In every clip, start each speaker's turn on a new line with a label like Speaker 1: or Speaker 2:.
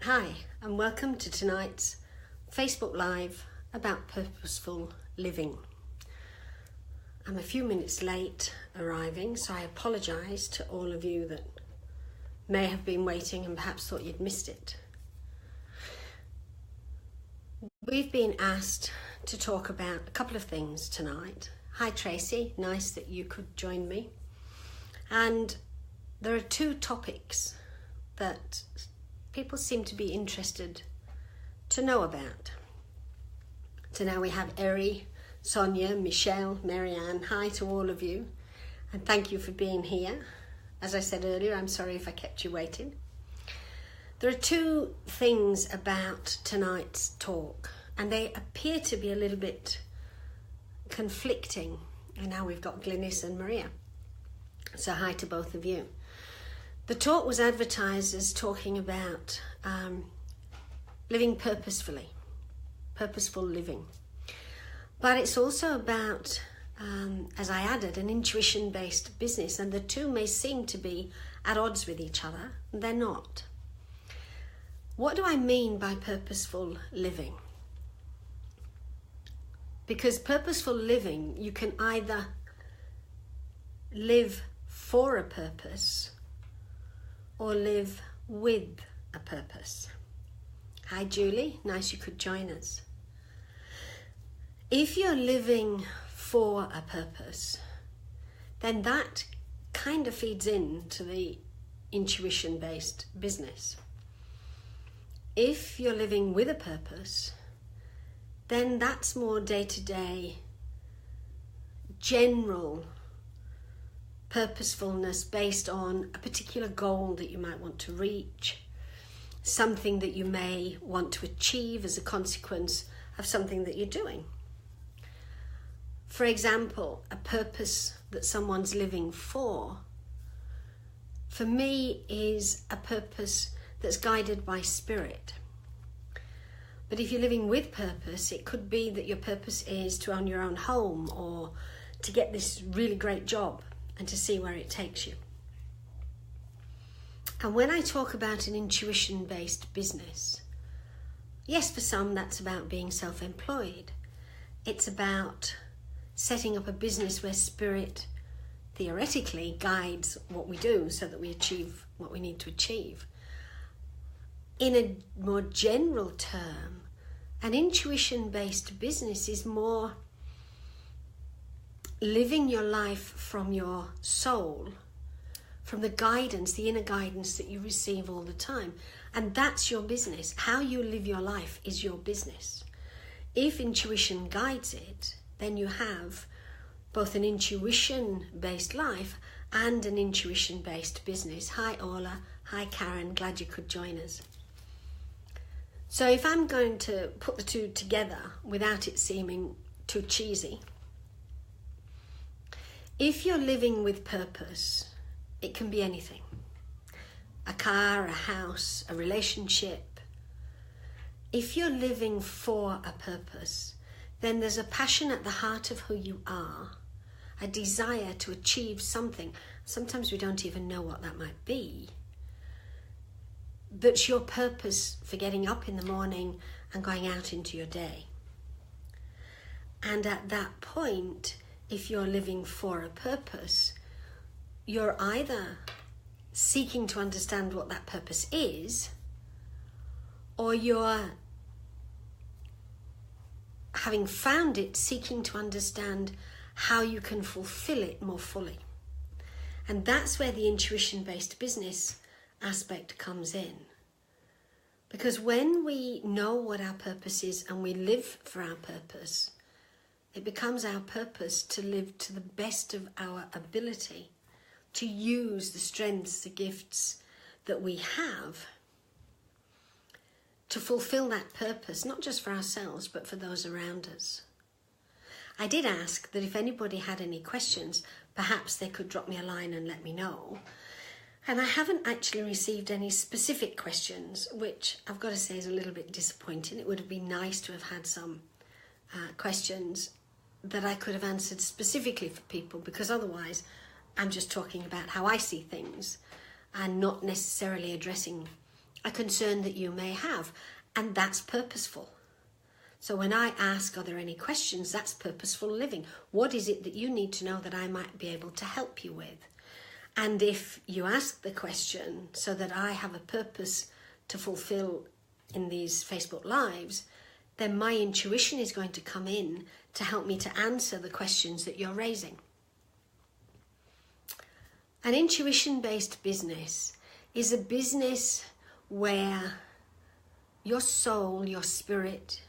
Speaker 1: Hi, and welcome to tonight's Facebook Live about purposeful living. I'm a few minutes late arriving, so I apologise to all of you that may have been waiting and perhaps thought you'd missed it. We've been asked to talk about a couple of things tonight. Hi Tracy, nice that you could join me. And there are two topics that people seem to be interested to know about. So now we have Eri, Sonia, Michelle, Marianne. Hi to all of you, and thank you for being here. As I said earlier, I'm sorry if I kept you waiting. There are two things about tonight's talk, and they appear to be a little bit conflicting. And now we've got Glynis and Maria. So hi to both of you. The talk was advertised as talking about living purposefully, purposeful living. But it's also about, as I added, an intuition-based business, and the two may seem to be at odds with each other. They're not. What do I mean by purposeful living? Because purposeful living, you can either live for a purpose or live with a purpose. Hi Julie, nice you could join us. If you're living for a purpose, then that kind of feeds into the intuition-based business. If you're living with a purpose, then that's more day-to-day, general purposefulness based on a particular goal that you might want to reach, something that you may want to achieve as a consequence of something that you're doing. For example, a purpose that someone's living for me, is a purpose that's guided by spirit. But if you're living with purpose, it could be that your purpose is to own your own home or to get this really great job and to see where it takes you. And when I talk about an intuition-based business, yes, for some that's about being self-employed. It's about setting up a business where spirit theoretically guides what we do so that we achieve what we need to achieve. In a more general term, an intuition-based business is more living your life from your soul, from the guidance, the inner guidance that you receive all the time. And that's your business. How you live your life is your business. If intuition guides it, then you have both an intuition-based life and an intuition-based business. Hi Orla, hi Karen, glad you could join us. So if I'm going to put the two together without it seeming too cheesy, if you're living with purpose, it can be anything. A car, a house, a relationship. If you're living for a purpose, then there's a passion at the heart of who you are, a desire to achieve something. Sometimes we don't even know what that might be. That's your purpose for getting up in the morning and going out into your day. And at that point, if you're living for a purpose, you're either seeking to understand what that purpose is, or you're, having found it, seeking to understand how you can fulfill it more fully. And that's where the intuition-based business aspect comes in. Because when we know what our purpose is and we live for our purpose, it becomes our purpose to live to the best of our ability, to use the strengths, the gifts that we have to fulfill that purpose, not just for ourselves, but for those around us. I did ask that if anybody had any questions, perhaps they could drop me a line and let me know. And I haven't actually received any specific questions, which I've got to say is a little bit disappointing. It would have been nice to have had some questions that I could have answered specifically for people, because otherwise I'm just talking about how I see things and not necessarily addressing a concern that you may have, and that's purposeful. So when I ask, are there any questions, that's purposeful living. What is it that you need to know that I might be able to help you with? And if you ask the question so that I have a purpose to fulfill in these Facebook Lives, then my intuition is going to come in to help me to answer the questions that you're raising. An intuition-based business is a business where your soul, your spirit,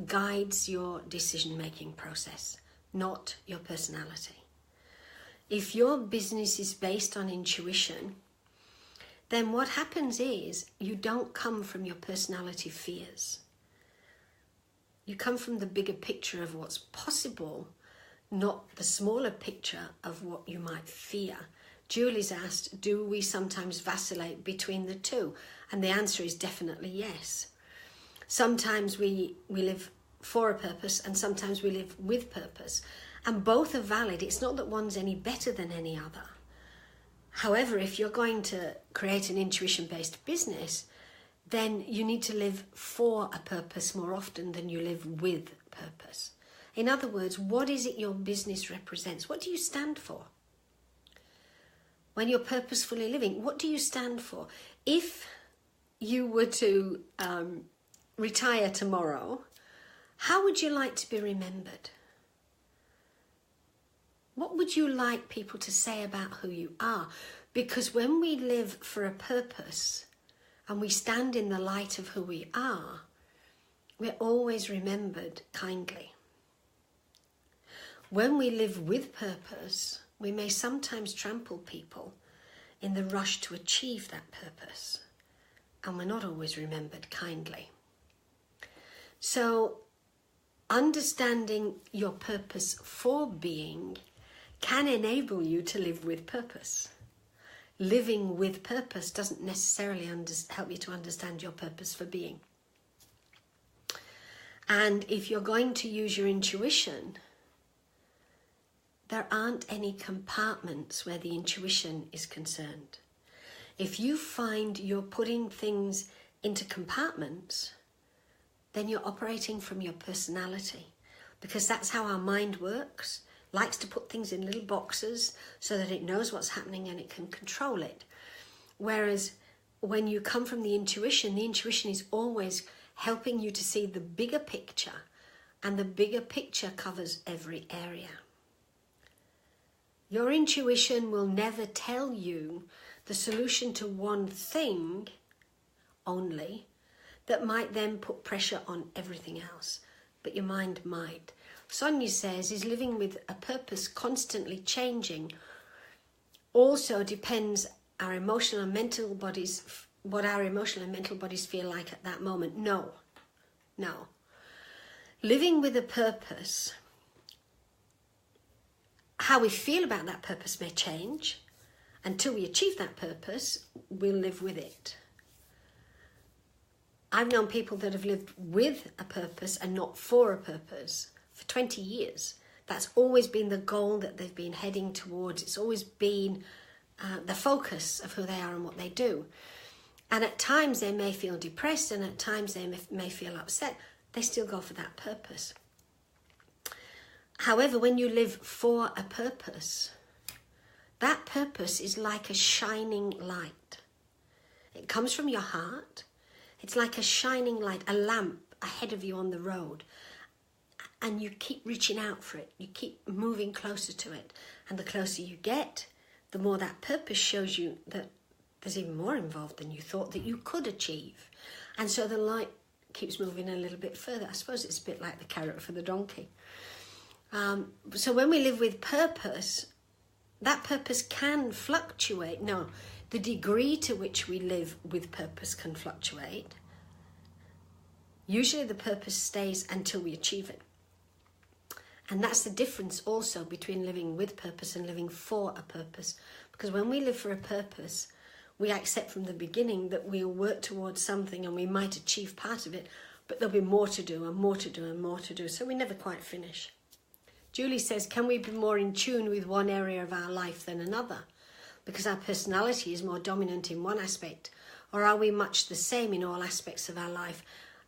Speaker 1: guides your decision-making process, not your personality. If your business is based on intuition, then what happens is you don't come from your personality fears. You come from the bigger picture of what's possible, not the smaller picture of what you might fear. Julie's asked, do we sometimes vacillate between the two? And the answer is definitely yes. Sometimes we live for a purpose and sometimes we live with purpose. And both are valid. It's not that one's any better than any other. However, if you're going to create an intuition-based business, then you need to live for a purpose more often than you live with purpose. In other words, what is it your business represents? What do you stand for? When you're purposefully living, what do you stand for? If you were to retire tomorrow, how would you like to be remembered? What would you like people to say about who you are? Because when we live for a purpose and we stand in the light of who we are, we're always remembered kindly. When we live with purpose, we may sometimes trample people in the rush to achieve that purpose, and we're not always remembered kindly. So, understanding your purpose for being can enable you to live with purpose. Living with purpose doesn't necessarily help you to understand your purpose for being. And if you're going to use your intuition, there aren't any compartments where the intuition is concerned. If you find you're putting things into compartments, then you're operating from your personality, because that's how our mind works. Likes to put things in little boxes so that it knows what's happening and it can control it. Whereas when you come from the intuition is always helping you to see the bigger picture, and the bigger picture covers every area. Your intuition will never tell you the solution to one thing only that might then put pressure on everything else, but your mind might. Sonia says, is living with a purpose constantly changing? Also depends our emotional and mental bodies, what our emotional and mental bodies feel like at that moment. No. Living with a purpose, how we feel about that purpose may change. Until we achieve that purpose, we'll live with it. I've known people that have lived with a purpose and not for a purpose for 20 years. That's always been the goal that they've been heading towards. It's always been the focus of who they are and what they do. And at times they may feel depressed, and at times they may feel upset. They still go for that purpose. However, when you live for a purpose, that purpose is like a shining light. It comes from your heart. It's like a shining light, a lamp ahead of you on the road. And you keep reaching out for it. You keep moving closer to it. And the closer you get, the more that purpose shows you that there's even more involved than you thought that you could achieve. And so the light keeps moving a little bit further. I suppose it's a bit like the carrot for the donkey. So when we live with purpose, that purpose can fluctuate. No, the degree to which we live with purpose can fluctuate. Usually the purpose stays until we achieve it. And that's the difference also between living with purpose and living for a purpose. Because when we live for a purpose, we accept from the beginning that we'll work towards something and we might achieve part of it, but there'll be more to do and more to do and more to do. So we never quite finish. Julie says, can we be more in tune with one area of our life than another? because our personality is more dominant in one aspect? Or are we much the same in all aspects of our life?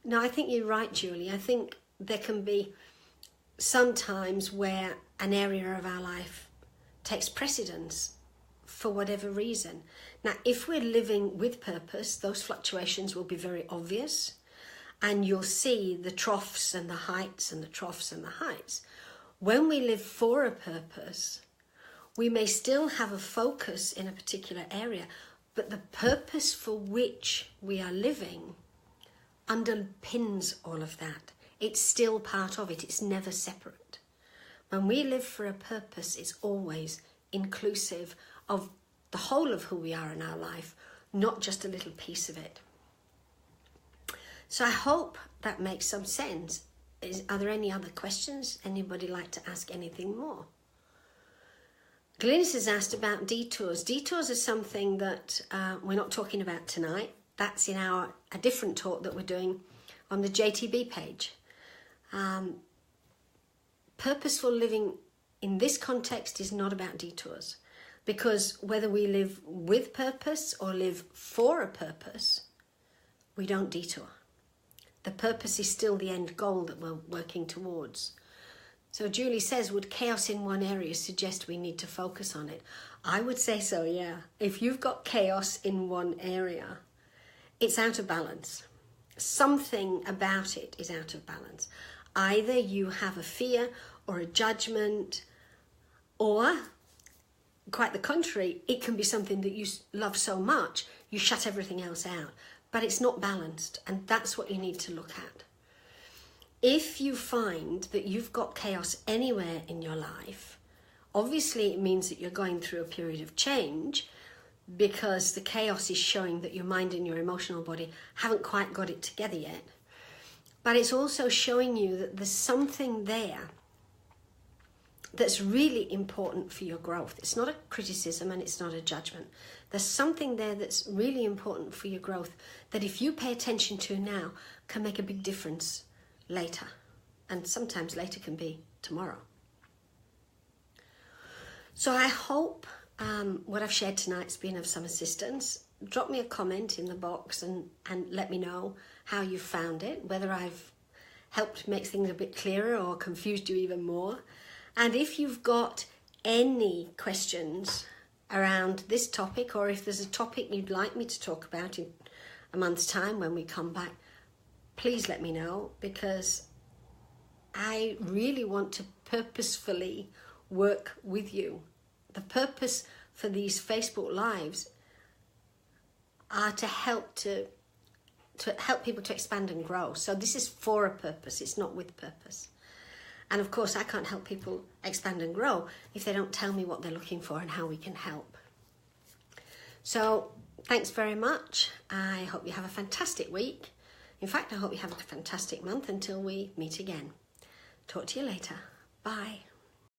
Speaker 1: No, I think you're right, Julie. I think there can be some times where an area of our life takes precedence for whatever reason. Now, if we're living with purpose, those fluctuations will be very obvious, and you'll see the troughs and the heights and the troughs and the heights. When we live for a purpose, we may still have a focus in a particular area, but the purpose for which we are living underpins all of that. It's still part of it. It's never separate. When we live for a purpose, it's always inclusive of the whole of who we are in our life, not just a little piece of it. So I hope that makes some sense. Are there any other questions? Anybody like to ask anything more? Glynis has asked about detours. Detours are something that we're not talking about tonight. That's in a different talk that we're doing on the JTB page. Purposeful living in this context is not about detours, because whether we live with purpose or live for a purpose, we don't detour. The purpose is still the end goal that we're working towards. So Julie says, would chaos in one area suggest we need to focus on it? I would say so, yeah. If you've got chaos in one area, it's out of balance. Something about it is out of balance. Either you have a fear or a judgment, or quite the contrary, it can be something that you love so much, you shut everything else out. But it's not balanced, and that's what you need to look at. If you find that you've got chaos anywhere in your life, obviously it means that you're going through a period of change, because the chaos is showing that your mind and your emotional body haven't quite got it together yet. But it's also showing you that there's something there that's really important for your growth. It's not a criticism and it's not a judgment. There's something there that's really important for your growth that if you pay attention to now can make a big difference later. And sometimes later can be tomorrow. So I hope what I've shared tonight's been of some assistance. Drop me a comment in the box and let me know how you found it, whether I've helped make things a bit clearer or confused you even more. And if you've got any questions around this topic, or if there's a topic you'd like me to talk about in a month's time when we come back, please let me know, because I really want to purposefully work with you. The purpose for these Facebook Lives are to help people to expand and grow. So this is for a purpose, it's not with purpose. And of course, I can't help people expand and grow if they don't tell me what they're looking for and how we can help. So thanks very much. I hope you have a fantastic week. In fact, I hope you have a fantastic month until we meet again. Talk to you later. Bye.